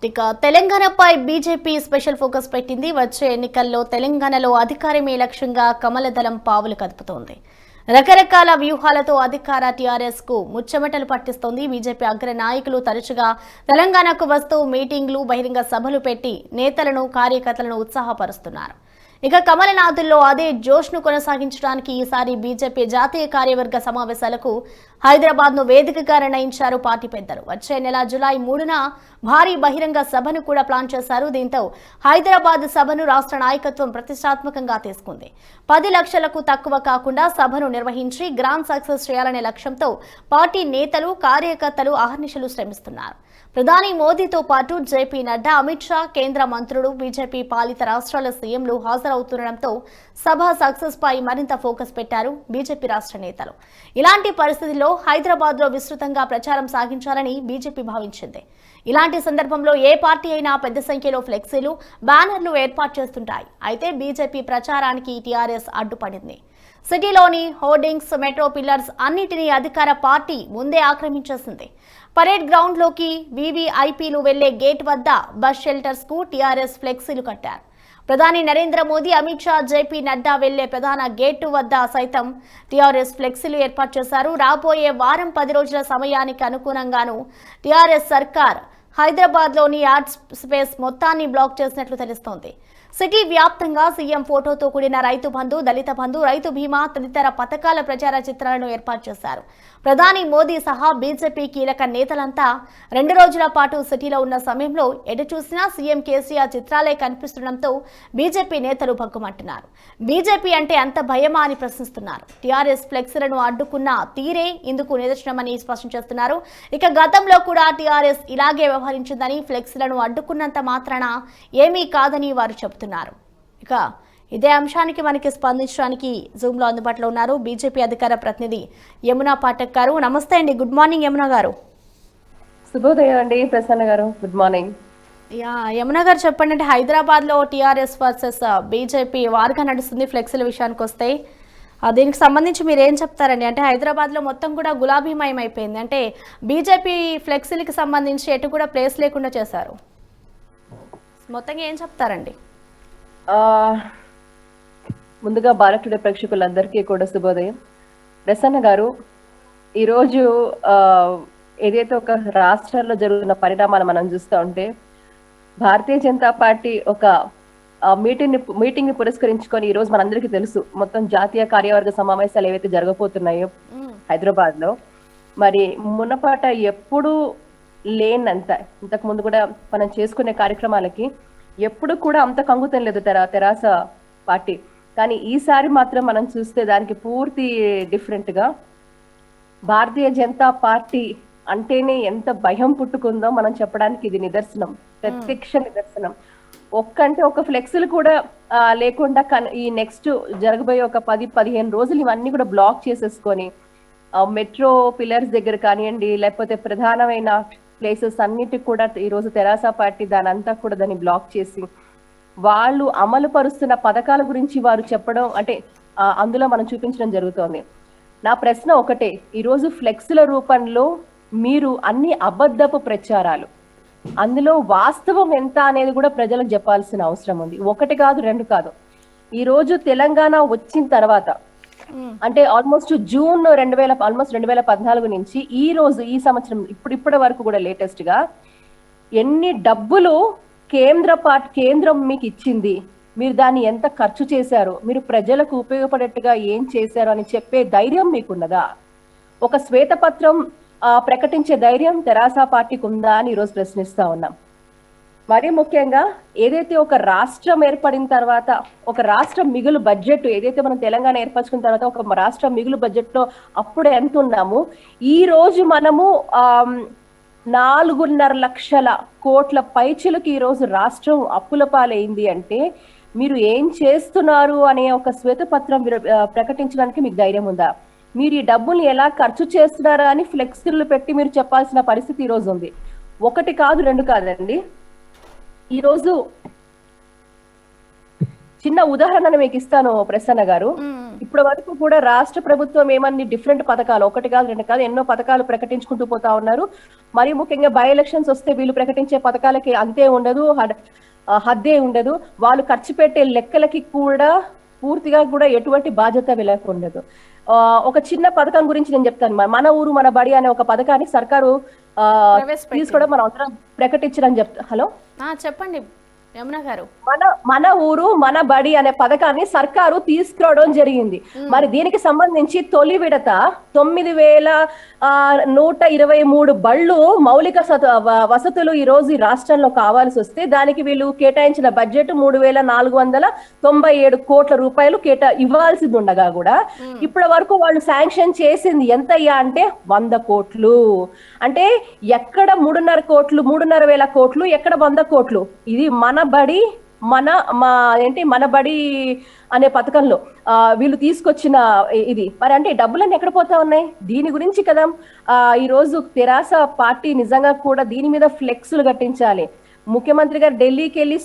ఇక తెలంగాణపై BJP special focus పెట్టింది. వచ్చే ఎన్నికల్లో తెలంగాణలో అధికారమే లక్ష్యంగా కమల దళం పావులు కదుపుతోంది. రకరకాల వ్యూహాలతో అధికార టీఆర్ఎస్ కు ముచ్చమటలు పట్టిస్తోంది. బీజేపీ అగ్ర నాయకులు తరచుగా తెలంగాణకు వస్తూ మీటింగ్లు, బహిరంగ సభలు పెట్టి నేతలను, కార్యకర్తలను ఉత్సాహపరుస్తున్నారు. ఇక కమలనాథుల్లో అదే జోష్ను కొనసాగించడానికి ఈసారి బీజేపీ జాతీయ కార్యవర్గ సమావేశాలకు హైదరాబాద్ను వేదికగా నిర్ణయించారు పార్టీ పెద్దలు. వచ్చే నెల జూలై 3న భారీ బహిరంగ సభను కూడా ప్లాన్ చేశారు. దీంతో హైదరాబాద్ సభను రాష్ట్ర నాయకత్వం ప్రతిష్టాత్మకంగా తీసుకుంది. 10 లక్షలకు తక్కువ కాకుండా సభను నిర్వహించి గ్రాండ్ సక్సెస్ చేయాలనే లక్ష్యంతో పార్టీ నేతలు, కార్యకర్తలు అహర్నిశలు శ్రమిస్తున్నారు. ప్రధాని మోదీతో పాటు జేపీ నడ్డా, అమిత్ షా, కేంద్ర మంత్రులు, బీజేపీ పాలిత రాష్ట్రాల సీఎంలు హాజరవుతుండటంతో సభ సక్సెస్ పై మరింత ఫోకస్ పెట్టారు బీజేపీ రాష్ట్ర నేతలు. ఇలాంటి పరిస్థితుల్లో హైదరాబాద్ లో విస్తృతంగా ప్రచారం సాగించాలని బీజేపీ భావించింది. ఇలాంటి సందర్భంలో ఏ పార్టీ అయినా పెద్ద సంఖ్యలో ఫ్లెక్సీలు, బ్యానర్లు ఏర్పాటు చేస్తుంటాయి. అయితే బీజేపీ ప్రచారానికి టీఆర్ఎస్ అడ్డుపడింది. సిటీలోని హోర్డింగ్స్, మెట్రో పిల్లర్స్ అన్నిటినీ అధికార పార్టీ ముందే ఆక్రమించేసింది. పరేడ్ గ్రౌండ్ లోకి వీవీఐపీలు వెళ్లే గేట్ వద్ద బస్ షెల్టర్స్ కు టీఆర్ఎస్ ఫ్లెక్సీలు కట్టారు. ప్రధాని నరేంద్ర మోదీ, అమిత్ షా, జేపీ నడ్డా వెళ్లే ప్రధాన గేటు వద్ద సైతం టీఆర్ఎస్ ఫ్లెక్సీలు ఏర్పాటు చేశారు. రాబోయే వారం 10 రోజుల సమయానికి అనుగుణంగాను టీఆర్ఎస్ సర్కార్ హైదరాబాద్లోని ఆర్ట్ స్పేస్ మొత్తాన్ని బ్లాక్ చేసినట్లు తెలుస్తోంది. సిటీ వ్యాప్తంగా సీఎం ఫోటోతో కూడిన రైతు బంధు, దళిత బంధు, రైతు బీమా తదితర పథకాల ప్రచార చిత్రాలను ఏర్పాటు చేశారు. ప్రధాని మోదీ సహా బీజేపీ కీలక నేతలంతా 2 రోజుల పాటు సిటీలో ఉన్న సమయంలో ఎటు చూసినా సీఎం కేసీఆర్ చిత్రాలే కనిపిస్తుండటంతో బీజేపీ నేతలు భగ్గుమంటున్నారు. బీజేపీ అంటే అంత భయమా అని ప్రశ్నిస్తున్నారు. టీఆర్ఎస్ ఫ్లెక్సీలను అడ్డుకున్న తీరే ఇందుకు నిదర్శనమని స్పష్టం చేస్తున్నారు. ఇక గతంలో కూడా టీఆర్ఎస్ ఇలాగే వ్యవహరించిందని, ఫ్లెక్సీలను అడ్డుకున్నంత మాత్రాన ఏమీ కాదని వారు చెబుతున్నారు. ఇక ఇదే అంశానికి మనకి స్పందించడానికి జూమ్ లో అందుబాటులో ఉన్నారు బీజేపీ అధికార ప్రతినిధి యమునా పాఠక్ గారు. నమస్తే అండి. గుడ్ మార్నింగ్ యమునా గారు. శుభోదయం అండి ప్రసన్న గారు. Good morning. యమునా గారు చెప్పండి, అంటే హైదరాబాద్ లో టీఆర్ఎస్ వర్సెస్ బీజేపీ వార్గా నడుస్తుంది ఫ్లెక్సీల విషయానికి వస్తే. దీనికి సంబంధించి మీరు ఏం చెప్తారండి? అంటే హైదరాబాద్ లో మొత్తం కూడా గులాబీమయం అయిపోయింది. అంటే బీజేపీ ఫ్లెక్సీలకి సంబంధించి ఎటు కూడా ప్లేస్ లేకుండా చేశారు. మొత్తంగా ఏం చెప్తారండి? ముందుగా భారత్ టుడే ప్రేక్షకులందరికీ కూడా శుభోదయం. ప్రసన్న గారు, ఈరోజు ఏదైతే ఒక రాష్ట్రాల్లో జరుగుతున్న పరిణామాలు మనం చూస్తూ ఉంటే, భారతీయ జనతా పార్టీ ఒక మీటింగ్ ని పురస్కరించుకొని ఈరోజు మనందరికీ తెలుసు మొత్తం జాతీయ కార్యవర్గ సమావేశాలు ఏవైతే జరగబోతున్నాయో హైదరాబాద్ లో, మరి మునపాట ఎప్పుడు లేనంత, ఇంతకు ముందు కూడా మనం చేసుకునే కార్యక్రమాలకి ఎప్పుడు కూడా అంత కంగుతం లేదు తెరాస పార్టీ. కానీ ఈసారి మాత్రం మనం చూస్తే దానికి పూర్తి డిఫరెంట్ గా భారతీయ జనతా పార్టీ అంటేనే ఎంత భయం పుట్టుకుందో మనం చెప్పడానికి ఇది నిదర్శనం, ప్రత్యక్ష నిదర్శనం. ఒక ఫ్లెక్సీలు కూడా లేకుండా ఈ నెక్స్ట్ జరగబోయే ఒక 10-15 రోజులు ఇవన్నీ కూడా బ్లాక్ చేసేసుకొని మెట్రో పిల్లర్స్ దగ్గర కానివ్వండి, లేకపోతే ప్రధానమైన ప్లేసెస్ అన్నిటికి కూడా ఈరోజు తెరాస పార్టీ దాన్ని బ్లాక్ చేసి వాళ్ళు అమలు పరుస్తున్న పథకాల గురించి వారు చెప్పడం, అంటే అందులో మనం చూపించడం జరుగుతోంది. నా ప్రశ్న ఒకటే, ఈరోజు ఫ్లెక్సీల రూపంలో మీరు అన్ని అబద్ధపు ప్రచారాలు, అందులో వాస్తవం ఎంత అనేది కూడా ప్రజలకు చెప్పాల్సిన అవసరం ఉంది. 1 కాదు 2 కాదు. ఈ రోజు తెలంగాణ వచ్చిన తర్వాత అంటే ఆల్మోస్ట్ జూన్ 2014 నుంచి ఈ రోజు ఈ సంవత్సరం ఇప్పటి వరకు కూడా లేటెస్ట్ గా ఎన్ని డబ్బులు కేంద్రం మీకు ఇచ్చింది, మీరు దాన్ని ఎంత ఖర్చు చేశారు, మీరు ప్రజలకు ఉపయోగపడేట్టుగా ఏం చేశారు అని చెప్పే ధైర్యం మీకున్నదా? ఒక శ్వేతపత్రం ప్రకటించే ధైర్యం తెరాస పార్టీకి ఉందా అని ఈరోజు ప్రశ్నిస్తా ఉన్నాం. మరీ ముఖ్యంగా ఏదైతే ఒక రాష్ట్రం ఏర్పడిన తర్వాత ఒక రాష్ట్ర మిగులు బడ్జెట్ ఏదైతే మనం తెలంగాణ ఏర్పరచుకున్న తర్వాత ఒక రాష్ట్ర మిగులు బడ్జెట్ లో అప్పుడు ఎంత ఉన్నాము, ఈ రోజు మనము 4.5 లక్షల కోట్ల పైచిలకు ఈ రోజు రాష్ట్రం అప్పుల పాలైంది అంటే మీరు ఏం చేస్తున్నారు అనే ఒక శ్వేతపత్రం ప్రకటించడానికి మీకు ధైర్యం ఉందా? మీరు ఈ డబ్బుల్ని ఎలా ఖర్చు చేస్తున్నారా అని ఫ్లెక్సీలు పెట్టి మీరు చెప్పాల్సిన పరిస్థితి ఈ రోజు ఉంది. 1 కాదు 2 కాదండి. ఈరోజు చిన్న ఉదాహరణ మీకు ఇస్తాను ప్రసన్న గారు. ఇప్పటి వరకు కూడా రాష్ట్ర ప్రభుత్వం ఏమన్ని డిఫరెంట్ పథకాలు, ఒకటి కాదు రెండు కాదు ఎన్నో పథకాలు ప్రకటించుకుంటూ పోతా ఉన్నారు. మరి ముఖ్యంగా బై ఎలక్షన్స్ వస్తే వీళ్ళు ప్రకటించే పథకాలకి అంతే ఉండదు, హద్దే ఉండదు. వాళ్ళు ఖర్చు పెట్టే లెక్కలకి కూడా పూర్తిగా కూడా ఎటువంటి బాధ్యత వీళ్ళకి ఉండదు. ఒక చిన్న పథకం గురించి నేను చెప్తాను. మన ఊరు మన బడి అనే ఒక పథకాన్ని సర్కారు తీసుకోవడం మనం అందరం ప్రకటించడం హలో చెప్పండి యమున గారు. మన ఊరు మన బడి అనే పథకాన్ని సర్కారు తీసుకురావడం జరిగింది. మరి దీనికి సంబంధించి తొలి విడత 9,123 బళ్ళు మౌలిక వసతులు ఈ రోజు ఈ రాష్ట్రంలో కావాల్సి వస్తే దానికి వీళ్ళు కేటాయించిన బడ్జెట్ 3,497 కోట్ల రూపాయలు ఇవ్వాల్సింది ఉండగా కూడా ఇప్పటి వరకు వాళ్ళు శాంక్షన్ చేసింది ఎంత అయ్యా అంటే 100 కోట్లు. అంటే ఎక్కడ 3,500 కోట్లు, ఎక్కడ 100 కోట్లు. ఇది మన బడి మన బడి అనే పథకంలో వీళ్ళు తీసుకొచ్చిన ఇది. మరి అంటే డబ్బులన్నీ ఎక్కడ పోతా ఉన్నాయి? దీని గురించి కదా ఈ రోజు తెరాస పార్టీ నిజంగా కూడా దీని మీద ఫ్లెక్సులు కట్టించాలి. ముఖ్యమంత్రి గారు ఢిల్లీకి వెళ్ళి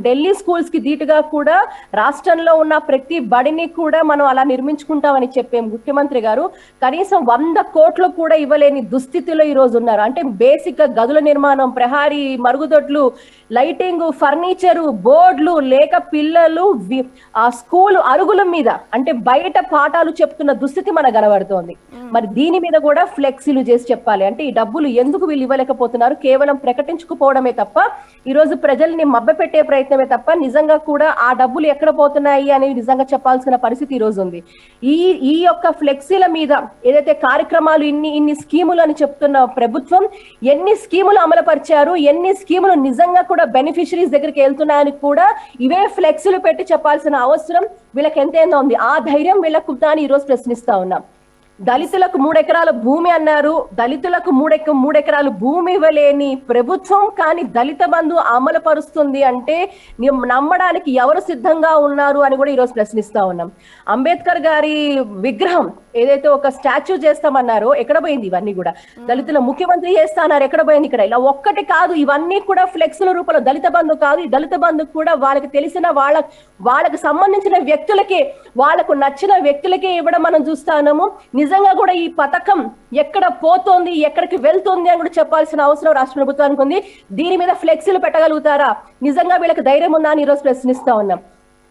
ఢిల్లీ స్కూల్స్ కి ధీటుగా కూడా రాష్ట్రంలో ఉన్న ప్రతి బడిని కూడా మనం అలా నిర్మించుకుంటామని చెప్పే ముఖ్యమంత్రి గారు కనీసం 100 కోట్లు కూడా ఇవ్వలేని దుస్థితిలో ఈ రోజు ఉన్నారు. అంటే బేసిక్ గా గదుల నిర్మాణం, ప్రహారీ మరుగుదొడ్లు, లైటింగ్, ఫర్నిచరు, బోర్డులు లేక పిల్లలు ఆ స్కూల్ అరుగుల మీద అంటే బయట పాఠాలు చెప్తున్న దుస్థితి మనకు కనబడుతోంది. మరి దీని మీద కూడా ఫ్లెక్సీలు చేసి చెప్పాలి. అంటే ఈ డబ్బులు ఎందుకు వీళ్ళు ఇవ్వలేకపోతున్నారు? కేవలం ప్రకటించుకుపోవడం తప్ప ఈ రోజు ప్రజల్ని మభ్యపెట్టే ప్రయత్నమే తప్ప నిజంగా కూడా ఆ డబ్బులు ఎక్కడ పోతున్నాయి అనేది నిజంగా చెప్పాల్సిన పరిస్థితి ఈ రోజు ఉంది. ఈ యొక్క ఫ్లెక్సీల మీద ఏదైతే కార్యక్రమాలు ఇన్ని స్కీములు అని చెప్తున్న ప్రభుత్వం ఎన్ని స్కీములు అమలుపరిచారు, ఎన్ని స్కీములు నిజంగా కూడా బెనిఫిషరీస్ దగ్గరికి వెళ్తున్నాయని కూడా ఇవే ఫ్లెక్సీలు పెట్టి చెప్పాల్సిన అవసరం వీళ్ళకి ఎంతైనా ఉంది. ఆ ధైర్యం వీళ్ళకు ఈ రోజు ప్రశ్నిస్తా ఉన్నాం. దళితులకు 3 ఎకరాల భూమి అన్నారు. దళితులకు 3 ఎకరాల భూమి ఇవ్వలేని ప్రభుత్వం కానీ దళిత బంధు అమలు పరుస్తుంది అంటే నమ్మడానికి ఎవరు సిద్ధంగా ఉన్నారు అని కూడా ఈరోజు ప్రశ్నిస్తా ఉన్నాం. అంబేద్కర్ గారి విగ్రహం ఏదైతే ఒక స్టాచ్యూ చేస్తామన్నారో ఎక్కడ పోయింది? ఇవన్నీ కూడా దళితుల ముఖ్యమంత్రి చేస్తా అన్నారు, ఎక్కడ పోయింది? ఇక్కడ ఇలా ఒక్కటి కాదు, ఇవన్నీ కూడా ఫ్లెక్స్ల రూపంలో దళిత బంధు కాదు. ఈ దళిత బంధు కూడా వాళ్ళకి తెలిసిన వాళ్ళకి సంబంధించిన వ్యక్తులకే, వాళ్ళకు నచ్చిన వ్యక్తులకే ఇవ్వడం మనం చూస్తాము. నిజంగా కూడా ఈ పథకం ఎక్కడ పోతోంది, ఎక్కడికి వెళ్తుంది అని కూడా చెప్పాల్సిన అవసరం రాష్ట్ర ప్రభుత్వానికి ఉంది. దీని మీద ఫ్లెక్సీలు పెట్టగలుగుతారా? నిజంగా వీళ్ళకి ధైర్యం ఉందా అని ఈరోజు ప్రశ్నిస్తా ఉన్నాం.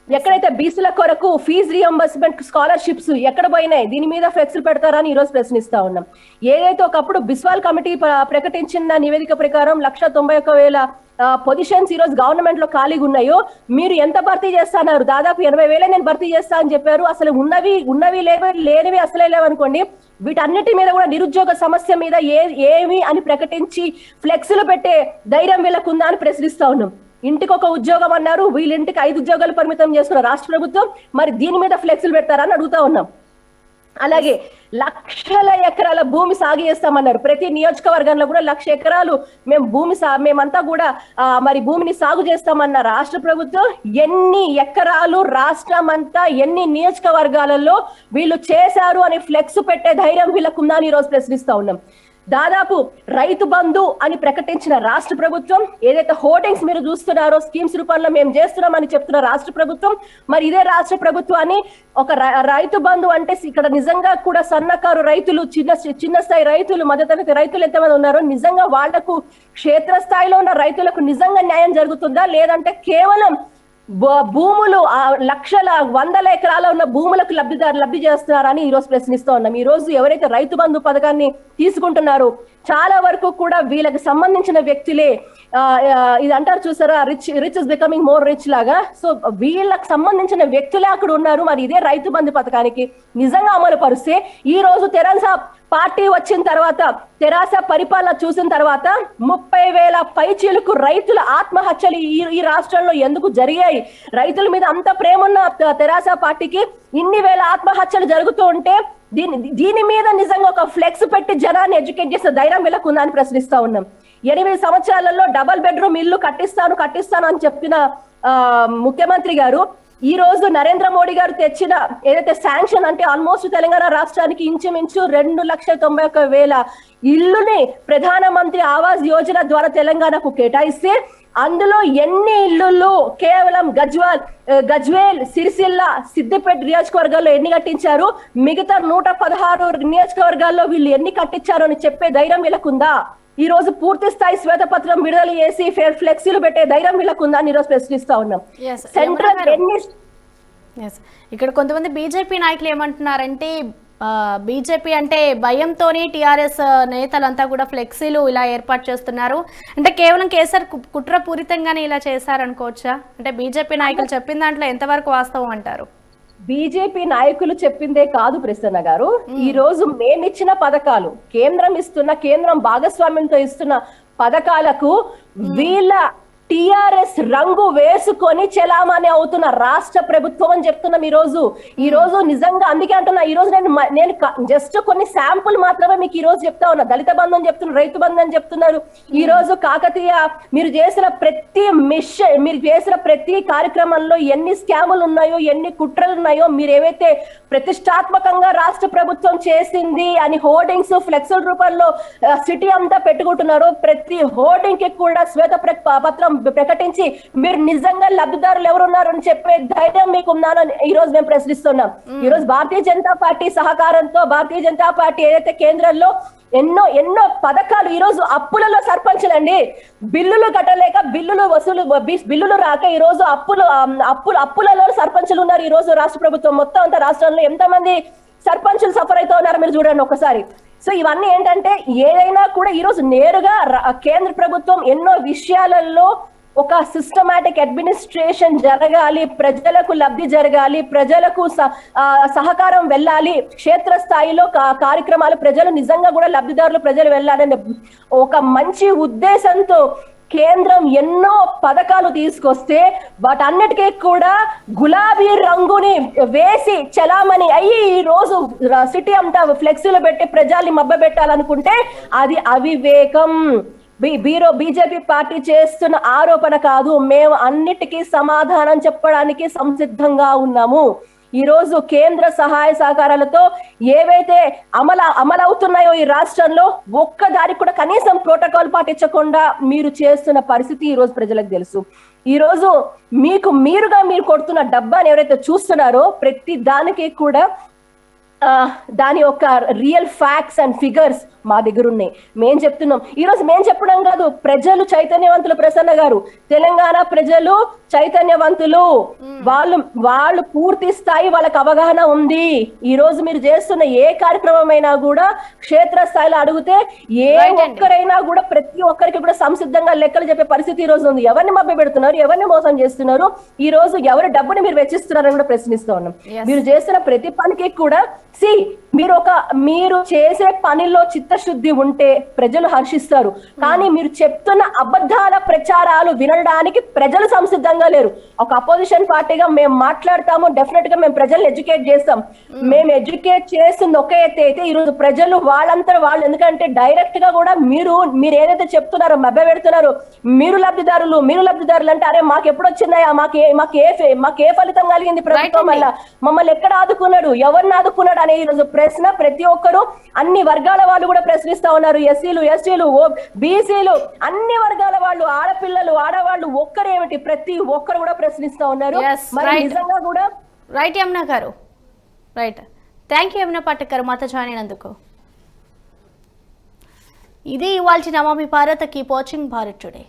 ఎక్కడైతే బీసీల కొరకు ఫీజు రియంబర్స్మెంట్ స్కాలర్షిప్స్ ఎక్కడ పోయినాయి? దీని మీద ఫ్లెక్సీలు పెడతారని ఈరోజు ప్రశ్నిస్తా ఉన్నాం. ఏదైతే ఒకప్పుడు బిస్వాల్ కమిటీ ప్రకటించిన నివేదిక ప్రకారం 191,000 పొజిషన్స్ ఈ రోజు గవర్నమెంట్ లో ఖాళీగా ఉన్నాయో మీరు ఎంత భర్తీ చేస్తున్నారు? దాదాపు 80,000 నేను భర్తీ చేస్తా అని చెప్పారు. అసలు ఉన్నవి లేనివి అసలే లేవనుకోండి. వీటన్నిటి మీద కూడా నిరుద్యోగ సమస్య మీద ఏమి అని ప్రకటించి ఫ్లెక్సీలు పెట్టే ధైర్యం వీళ్ళకు ఉందా అని ప్రశ్నిస్తా ఉన్నాం. ఇంటికి ఒక ఉద్యోగం అన్నారు, వీళ్ళింటికి 5 ఉద్యోగాలు పరిమితం చేస్తున్న రాష్ట్ర ప్రభుత్వం మరి దీని మీద ఫ్లెక్సీలు పెడతారని అడుగుతా ఉన్నాం. అలాగే లక్షల ఎకరాల భూమి సాగు చేస్తామన్నారు. ప్రతి నియోజకవర్గంలో కూడా 1,00,000 ఎకరాలు మేమంతా కూడా మరి భూమిని సాగు చేస్తామన్న రాష్ట్ర ప్రభుత్వం ఎన్ని ఎకరాలు రాష్ట్రం అంతా ఎన్ని నియోజకవర్గాలలో వీళ్ళు చేశారు అని ఫ్లెక్స్ పెట్టే ధైర్యం వీళ్ళకు ఉందని ఈ రోజు ప్రశ్నిస్తా ఉన్నాం. దాదాపు రైతు బంధు అని ప్రకటించిన రాష్ట్ర ప్రభుత్వం ఏదైతే హోర్డింగ్స్ మీరు చూస్తున్నారో స్కీమ్స్ రూపంలో మేము చేస్తున్నామని చెప్తున్న రాష్ట్ర ప్రభుత్వం మరి ఇదే రాష్ట్ర ప్రభుత్వాన్ని ఒక రైతు బంధు అంటే ఇక్కడ నిజంగా కూడా సన్నకారు రైతులు, చిన్న స్థాయి రైతులు, మధ్యతరగతి రైతులు ఎంతమంది ఉన్నారో నిజంగా వాళ్లకు క్షేత్రస్థాయిలో ఉన్న రైతులకు నిజంగా న్యాయం జరుగుతుందా? లేదంటే కేవలం భూములు లక్షల 100,000 ఎకరాల ఉన్న భూములకు లబ్ధి చేస్తున్నారని ఈ రోజు ప్రశ్నిస్తూ ఉన్నాం. ఈ రోజు ఎవరైతే రైతు బంధు పథకాన్ని తీసుకుంటున్నారో చాలా వరకు కూడా వీళ్ళకి సంబంధించిన వ్యక్తులే. ఇది అంటారు చూసారా, rich is becoming more rich లాగా. సో వీళ్ళకి సంబంధించిన వ్యక్తులే అక్కడ ఉన్నారు. మరి ఇదే రైతు బంధు పథకానికి నిజంగా అమలు పరుస్తే ఈ రోజు తెరాస పార్టీ వచ్చిన తర్వాత, తెరాస పరిపాలన చూసిన తర్వాత 30,000 పైచీలకు రైతుల ఆత్మహత్యలు ఈ రాష్ట్రంలో ఎందుకు జరిగాయి? రైతుల మీద అంత ప్రేమ ఉన్న తెరాస పార్టీకి ఇన్ని వేల ఆత్మహత్యలు జరుగుతూ ఉంటే దీని మీద నిజంగా ఒక ఫ్లెక్స్ పెట్టి జనాన్ని ఎడ్యుకేట్ చేసే ధైర్యం వీళ్ళకు ఉందని ప్రశ్నిస్తా ఉన్నాం. 8 సంవత్సరాలలో డబల్ బెడ్రూమ్ ఇల్లు కట్టిస్తాను అని చెప్పిన ముఖ్యమంత్రి గారు ఈ రోజు నరేంద్ర మోడీ గారు తెచ్చిన ఏదైతే శాంక్షన్ అంటే ఆల్మోస్ట్ తెలంగాణ రాష్ట్రానికి ఇంచుమించు 2,91,000 ఇల్లుని ప్రధానమంత్రి ఆవాస్ యోజన ద్వారా తెలంగాణకు కేటాయిస్తే అందులో ఎన్ని ఇల్లులు కేవలం గజ్వేల్, సిరిసిల్ల, సిద్దిపేట నియోజకవర్గాల్లో ఎన్ని కట్టించారు, మిగతా 116 నియోజకవర్గాల్లో వీళ్ళు ఎన్ని కట్టించారు అని చెప్పే ధైర్యం వీళ్ళకుందా? ఈ రోజు పూర్తి స్థాయి శ్వేతపత్రం విడుదల చేసి ఫ్లెక్సీలు పెట్టే ధైర్యం వీళ్ళకుందా అని ఈరోజు ప్రశ్నిస్తా ఉన్నాం. సెంట్రల్ ఎన్ని ఇక్కడ కొంతమంది బీజేపీ నాయకులు ఏమంటున్నారంటే బీజేపీ అంటే భయంతోనే టీఆర్ఎస్ నేతలంతా కూడా ఫ్లెక్సీలు ఇలా ఏర్పాటు చేస్తున్నారు, అంటే కేవలం కేసీఆర్ కుట్రపూరితంగానే ఇలా చేశారనుకోవచ్చా? అంటే బీజేపీ నాయకులు చెప్పిన దాంట్లో ఎంతవరకు వాస్తవం అంటారు? బీజేపీ నాయకులు చెప్పిందే కాదు ప్రసన్న గారు, ఈ రోజు మేమిచ్చిన పథకాలు, కేంద్రం భాగస్వామ్యంతో ఇస్తున్న పథకాలకు వీళ్ళ టిఆర్ఎస్ రంగు వేసుకొని చెలామణి అవుతున్న రాష్ట్ర ప్రభుత్వం అని చెప్తున్నాం. ఈ రోజు నిజంగా అందుకే అంటున్నా, ఈ రోజు నేను జస్ట్ కొన్ని శాంపుల్ మాత్రమే మీకు ఈ రోజు చెప్తా ఉన్నా. దళిత బంధం చెప్తున్నారు, రైతు బంధం అని చెప్తున్నారు. ఈ రోజు కాకతీయ మీరు చేసిన ప్రతి కార్యక్రమంలో ఎన్ని స్కాములు ఉన్నాయో, ఎన్ని కుట్రలు ఉన్నాయో, మీరు ఏవైతే ప్రతిష్టాత్మకంగా రాష్ట్ర ప్రభుత్వం చేసింది అని హోర్డింగ్స్ ఫ్లెక్సుల రూపంలో సిటీ అంతా పెట్టుకుంటున్నారో, ప్రతి హోర్డింగ్ కి కూడా శ్వేత పత్రం ప్రకటించి మీరు నిజంగా లబ్ధిదారులు ఎవరున్నారు అని చెప్పే ధైర్యం మీకు ఉందని ఈ రోజు మేము ప్రశ్నిస్తున్నాం. ఈ రోజు భారతీయ జనతా పార్టీ సహకారంతో భారతీయ జనతా పార్టీ ఏదైతే కేంద్రంలో ఎన్నో పథకాలు, ఈ రోజు అప్పులలో సర్పంచులండి బిల్లులు కట్టలేక బిల్లులు రాక ఈ రోజు అప్పులలో సర్పంచులు ఉన్నారు. ఈ రోజు రాష్ట్ర ప్రభుత్వం మొత్తం అంతా రాష్ట్రంలో ఎంతమంది సర్పంచులు సఫర్ అవుతూ ఉన్నారు మీరు చూడండి ఒకసారి. సో ఇవన్నీ ఏంటంటే ఏదైనా కూడా ఈ రోజు నేరుగా కేంద్ర ప్రభుత్వం ఎన్నో విషయాలలో ఒక సిస్టమాటిక్ అడ్మినిస్ట్రేషన్ జరగాలి, ప్రజలకు లబ్ధి జరగాలి, ప్రజలకు సహకారం వెళ్ళాలి, క్షేత్ర స్థాయిలో కార్యక్రమాలు ప్రజలు నిజంగా కూడా లబ్ధిదారులు ప్రజలు వెళ్ళాలని ఒక మంచి ఉద్దేశంతో కేంద్రం ఎన్నో పథకాలు తీసుకొస్తే వాటన్నిటికీ కూడా గులాబీ రంగుని వేసి చలామణి అయ్యి ఈ రోజు సిటీ అంతా ఫ్లెక్సీలు పెట్టి ప్రజల్ని మభ్యపెట్టాలనుకుంటే అది అవివేకం. బీజేపీ పార్టీ చేస్తున్న ఆరోపణ కాదు, మేము అన్నిటికీ సమాధానం చెప్పడానికి సంసిద్ధంగా ఉన్నాము. ఈ రోజు కేంద్ర సహాయ సహకారాలతో ఏవైతే అమలవుతున్నాయో ఈ రాష్ట్రంలో ఒక్కదానికి కూడా కనీసం ప్రోటోకాల్ పాటించకుండా మీరు చేస్తున్న పరిస్థితి ఈ రోజు ప్రజలకు తెలుసు. ఈ రోజు మీరు కొడుతున్న డబ్బాని ఎవరైతే చూస్తున్నారో ప్రతి దానికి కూడా దాని యొక్క రియల్ ఫ్యాక్ట్స్ అండ్ ఫిగర్స్ మా దగ్గర ఉన్నాయి. మేం చెప్తున్నాం, ఈ రోజు మేం చెప్పడం కాదు, ప్రజలు చైతన్యవంతులు. ప్రసన్న గారు, తెలంగాణ ప్రజలు చైతన్యవంతులు, వాళ్ళు పూర్తి స్థాయి వాళ్ళకి అవగాహన ఉంది. ఈ రోజు మీరు చేస్తున్న ఏ కార్యక్రమం అయినా కూడా క్షేత్ర స్థాయిలో అడిగితే ఏ ఒక్కరైనా కూడా ప్రతి ఒక్కరికి కూడా సంసిద్ధంగా లెక్కలు చెప్పే పరిస్థితి ఈ రోజు ఉంది. ఎవరిని మభ్య పెడుతున్నారు, ఎవరిని మోసం చేస్తున్నారు, ఈ రోజు ఎవరి డబ్బుని మీరు వెచ్చిస్తున్నారని కూడా ప్రశ్నిస్తూ ఉన్నాం. మీరు చేస్తున్న ప్రతి పనికి కూడా మీరు చేసే పనిలో చిత్తశుద్ధి ఉంటే ప్రజలు హర్షిస్తారు. కానీ మీరు చెప్తున్న అబద్ధాల ప్రచారాలు వినడానికి ప్రజలు సంసిద్ధంగా లేరు. ఒక అపోజిషన్ పార్టీగా మేము మాట్లాడతాము, డెఫినెట్ గా మేము ప్రజల్ని ఎడ్యుకేట్ చేస్తాం. మేము ఎడ్యుకేట్ చేస్తుంది ఒక ఎత్తే అయితే ఈ రోజు ప్రజలు వాళ్ళంతా వాళ్ళు, ఎందుకంటే డైరెక్ట్ గా కూడా మీరు ఏదైతే చెప్తున్నారో మభ్య పెడుతున్నారో, మీరు లబ్ధిదారులు అంటే అరే మాకు ఎప్పుడు వచ్చిందా, మాకే ఫలితం కలిగింది ప్రభుత్వం వల్ల, మమ్మల్ని ఎక్కడ ఆదుకున్నాడు, ఎవరిని ఆదుకున్నాడు అనే ఈ రోజు ప్రశ్న ప్రతి ఒక్కరు అన్ని వర్గాల వాళ్ళు కూడా ప్రశ్నిస్తా ఉన్నారు. ఎస్సీలు, ఎస్టీలు, బీసీలు, అన్ని వర్గాల వాళ్ళు, ఆడపిల్లలు, ఆడవాళ్ళు ఒక్కరేమిటి ప్రతి ఒక్కరు కూడా ప్రశ్నిస్తా ఉన్నారు. మరి నిజంగా కూడా రైట్ యమున గారు, right. Thank you Yamuna Pathak గారు మాతో జాయిన్ అయినందుకు. ఇది ఇవాల్టి నమామి Bharat. Keep watching Bharat today.